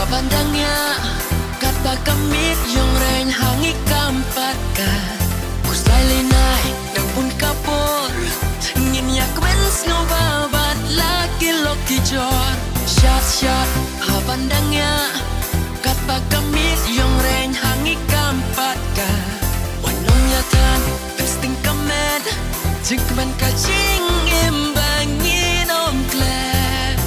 Pandangnya kata kamit yung rain hangi kampaka kuslay linay ng pun kapor nginya kwens ngobabat laki loki jor shot pandangnya kata kamit yung rain hangi kampaka wanom yatan pesting kamed jingkman kajing imbangin om klep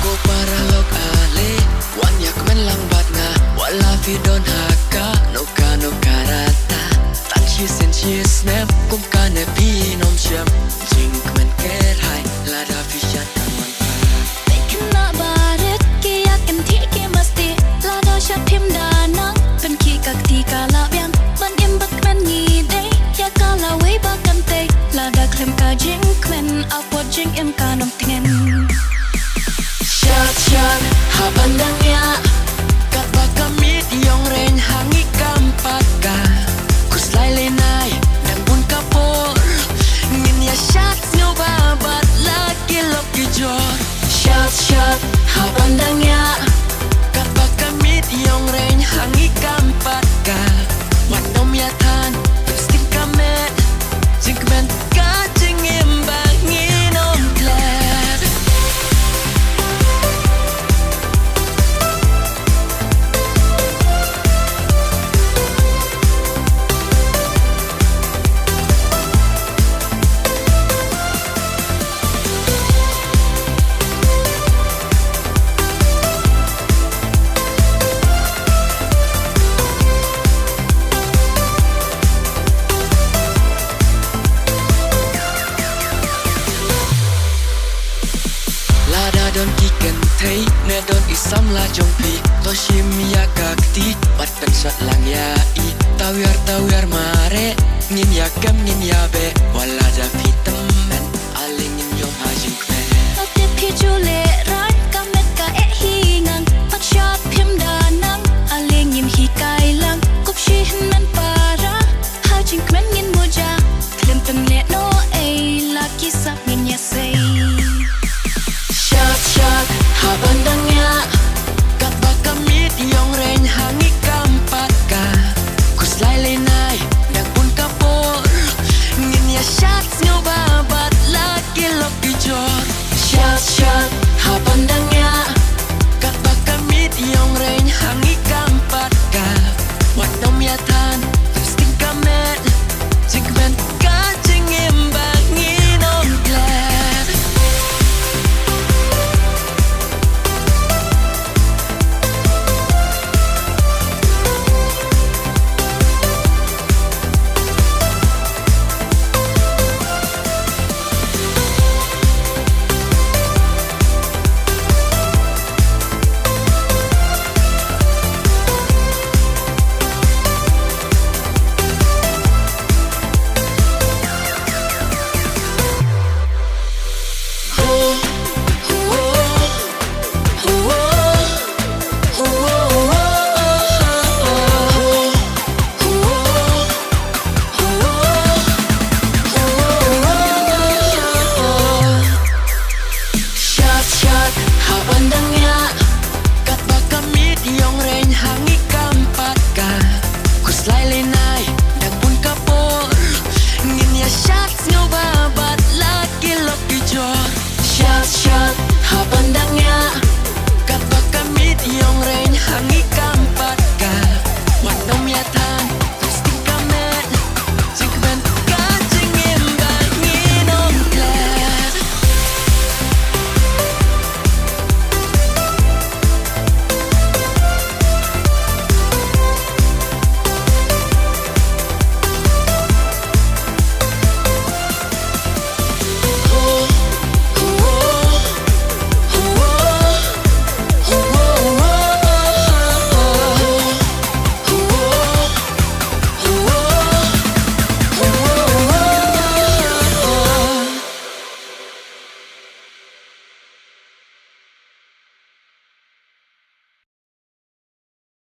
ko para lok ale wanya kmen lang bat nga wala vidon haka no karata tan chi sen chi snap kum kane pinom chem jingkman ker hai lada fishat kawan kena baret kiyak enti ki mesti lada syapim danang pen ki kakti kala biang ban imbak men ngide ya kala we bakan te lada klem ka jingkmen apa jing im kanom tingen shot pandangnya kata kamit yung rain hangi kampaka kuslay linay ng pun kapor nginya shot ngobabat laki loki jor shot pandangnya kata kamit yung rain hangi kampaka wanom yatan pesting kamet jingkmen kajing imbangin om klep don kiken thấy ne don isam la jong pi to shim ya kakti pat pen shot lang ya i tawir mare ngin ya kam ngin ya be wala da pi